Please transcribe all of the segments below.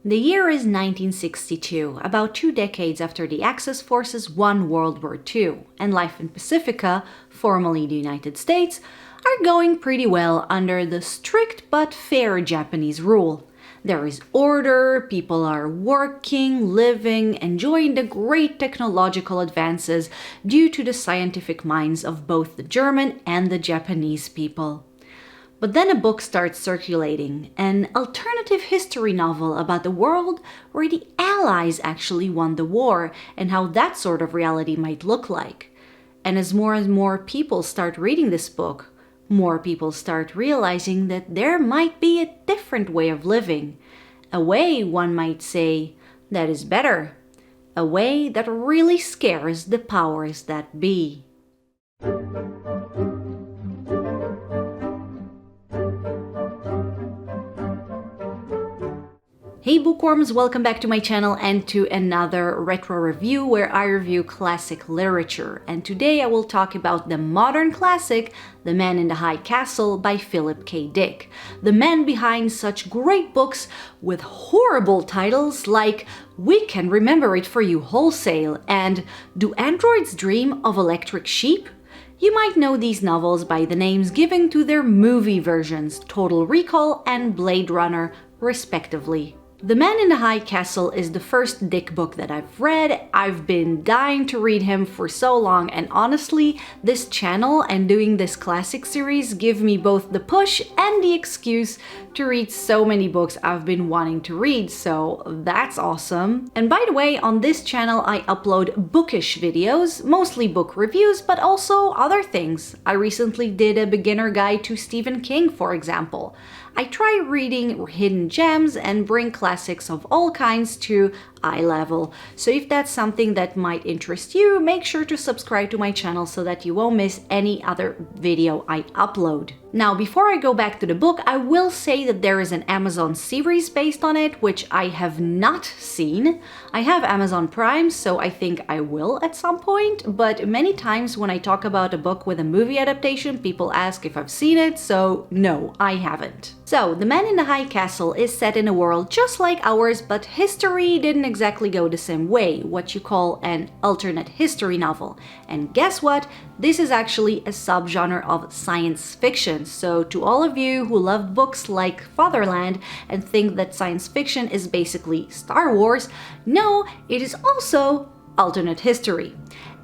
The year is 1962, about 2 decades after the Axis forces won World War II, and life in Pacifica, formerly the United States, are going pretty well under the strict but fair Japanese rule. There is order, people are working, living, enjoying the great technological advances due to the scientific minds of both the German and the Japanese people. But then a book starts circulating, an alternative history novel about the world where the Allies actually won the war and how that sort of reality might look like. And as more people start reading this book, more people start realizing that there might be a different way of living. A way, one might say, that is better. A way that really scares the powers that be. Hey bookworms, welcome back to my channel and to another retro review where I review classic literature. And today I will talk about the modern classic, The Man in the High Castle by Philip K. Dick. The man behind such great books with horrible titles like We Can Remember It For You Wholesale and Do Androids Dream of Electric Sheep? You might know these novels by the names given to their movie versions, Total Recall and Blade Runner, respectively. The Man in the High Castle is the first Dick book that I've read. I've been dying to read him for so long, and honestly, this channel and doing this classic series give me both the push and the excuse to read so many books I've been wanting to read, so that's awesome. And by the way, on this channel I upload bookish videos, mostly book reviews, but also other things. I recently did a beginner guide to Stephen King, for example. I try reading hidden gems and bring classics of all kinds to eye level. So if that's something that might interest you, make sure to subscribe to my channel so that you won't miss any other video I upload. Now, before I go back to the book, I will say that there is an Amazon series based on it, which I have not seen. I have Amazon Prime, so I think I will at some point, but many times when I talk about a book with a movie adaptation, people ask if I've seen it, so no, I haven't. So, The Man in the High Castle is set in a world just like ours, but history didn't exactly go the same way, what you call an alternate history novel. And guess what? This is actually a subgenre of science fiction. So to all of you who love books like Fatherland and think that science fiction is basically Star Wars, no, it is also alternate history.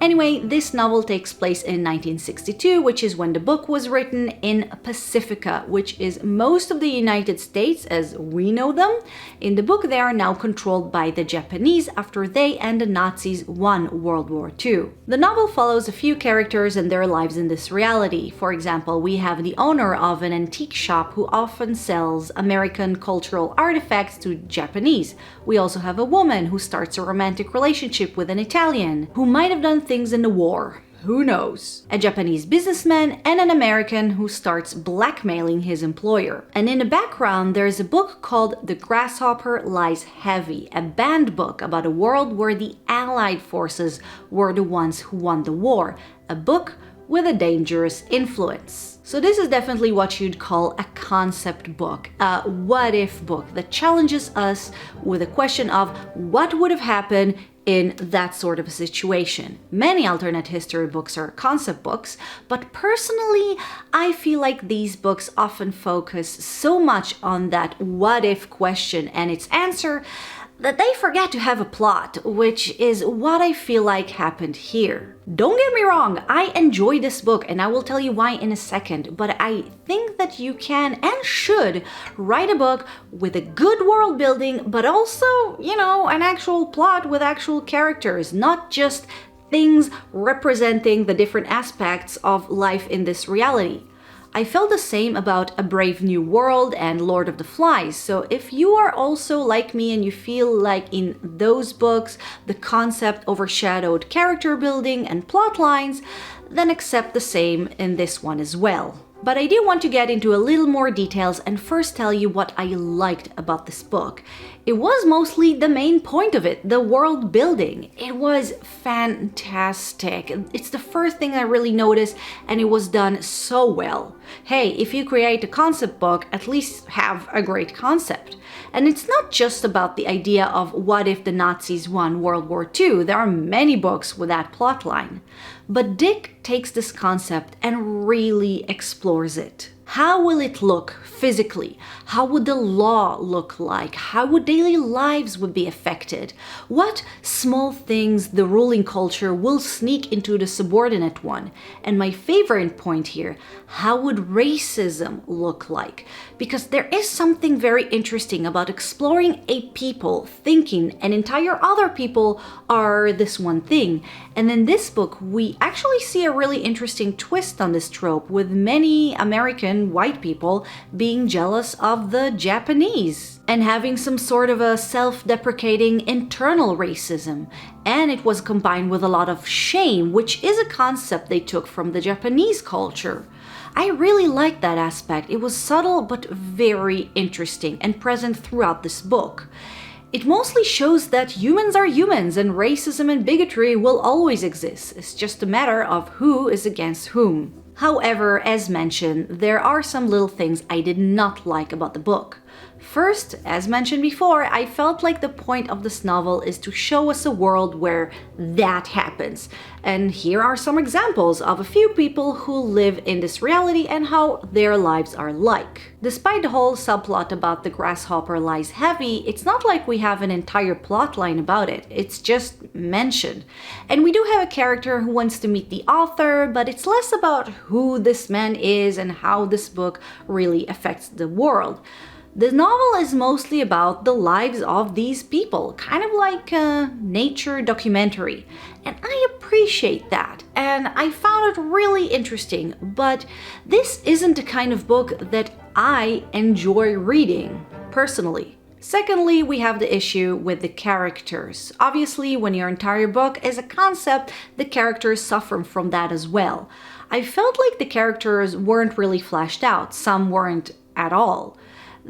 Anyway, this novel takes place in 1962, which is when the book was written, in Pacifica, which is most of the United States as we know them. In the book, they are now controlled by the Japanese after they and the Nazis won World War II. The novel follows a few characters and their lives in this reality. For example, we have the owner of an antique shop who often sells American cultural artifacts to Japanese. We also have a woman who starts a romantic relationship with an Italian who might have done things in the war. Who knows? A Japanese businessman and an American who starts blackmailing his employer. And in the background, there's a book called The Grasshopper Lies Heavy, a banned book about a world where the Allied forces were the ones who won the war. A book with a dangerous influence. So this is definitely what you'd call a concept book, a what-if book that challenges us with a question of what would have happened in that sort of a situation. Many alternate history books are concept books, but personally, I feel like these books often focus so much on that what-if question and its answer that they forget to have a plot, which is what I feel like happened here. Don't get me wrong, I enjoy this book and I will tell you why in a second, but I think that you can and should write a book with a good world building, but also, an actual plot with actual characters, not just things representing the different aspects of life in this reality. I felt the same about A Brave New World and Lord of the Flies, so if you are also like me and you feel like in those books the concept overshadowed character building and plot lines, then accept the same in this one as well. But I do want to get into a little more details and first tell you what I liked about this book. It was mostly the main point of it, the world building. It was fantastic. It's the first thing I really noticed, and it was done so well. Hey, if you create a concept book, at least have a great concept. And it's not just about the idea of what if the Nazis won World War II. There are many books with that plotline. But Dick takes this concept and really explores it. How will it look physically? How would the law look like? How would daily lives would be affected? What small things the ruling culture will sneak into the subordinate one? And my favorite point here, how would racism look like? Because there is something very interesting about exploring a people thinking an entire other people are this one thing. And in this book, we actually see a really interesting twist on this trope, with many American white people being jealous of the Japanese and having some sort of a self-deprecating internal racism. And it was combined with a lot of shame, which is a concept they took from the Japanese culture. I really liked that aspect. It was subtle but very interesting and present throughout this book. It mostly shows that humans are humans and racism and bigotry will always exist. It's just a matter of who is against whom. However, as mentioned, there are some little things I did not like about the book. First, as mentioned before, I felt like the point of this novel is to show us a world where that happens. And here are some examples of a few people who live in this reality and how their lives are like. Despite the whole subplot about the grasshopper lies heavy, it's not like we have an entire plotline about it. It's just mentioned. And we do have a character who wants to meet the author, but it's less about who this man is and how this book really affects the world. The novel is mostly about the lives of these people, kind of like a nature documentary. And I appreciate that, and I found it really interesting, but this isn't the kind of book that I enjoy reading, personally. Secondly, we have the issue with the characters. Obviously, when your entire book is a concept, the characters suffer from that as well. I felt like the characters weren't really fleshed out, some weren't at all.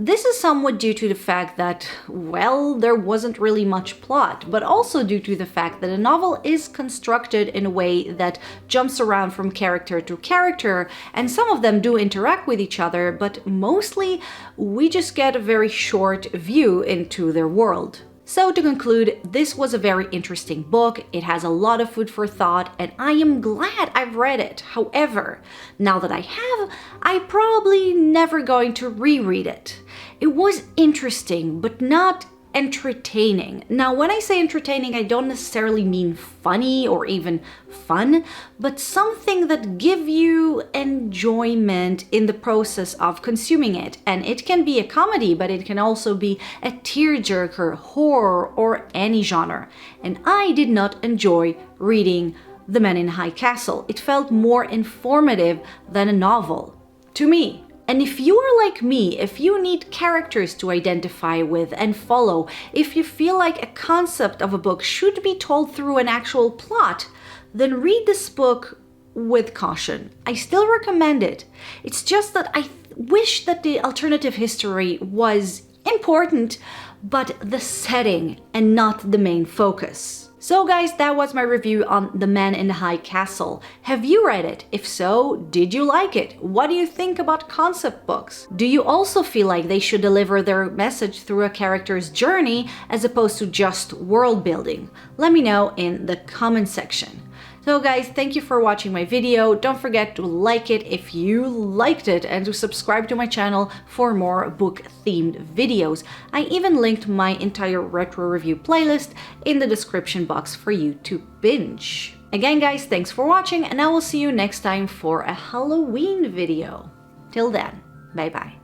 This is somewhat due to the fact that, well, there wasn't really much plot, but also due to the fact that a novel is constructed in a way that jumps around from character to character, and some of them do interact with each other, but mostly we just get a very short view into their world. So to conclude, this was a very interesting book. It has a lot of food for thought, and I am glad I've read it. However, now that I have, I'm probably never going to reread it. It was interesting, but not entertaining. Now, when I say entertaining, I don't necessarily mean funny or even fun, but something that gives you enjoyment in the process of consuming it. And it can be a comedy, but it can also be a tearjerker, horror, or any genre. And I did not enjoy reading The Man in the High Castle. It felt more informative than a novel, to me. And if you are like me, if you need characters to identify with and follow, if you feel like a concept of a book should be told through an actual plot, then read this book with caution. I still recommend it. It's just that I wish that the alternative history was important, but the setting and not the main focus. So guys, that was my review on The Man in the High Castle. Have you read it? If so, did you like it? What do you think about concept books? Do you also feel like they should deliver their message through a character's journey as opposed to just world building? Let me know in the comment section. So guys, thank you for watching my video. Don't forget to like it if you liked it and to subscribe to my channel for more book-themed videos. I even linked my entire retro review playlist in the description box for you to binge. Again guys, thanks for watching, and I will see you next time for a Halloween video. Till then, bye bye.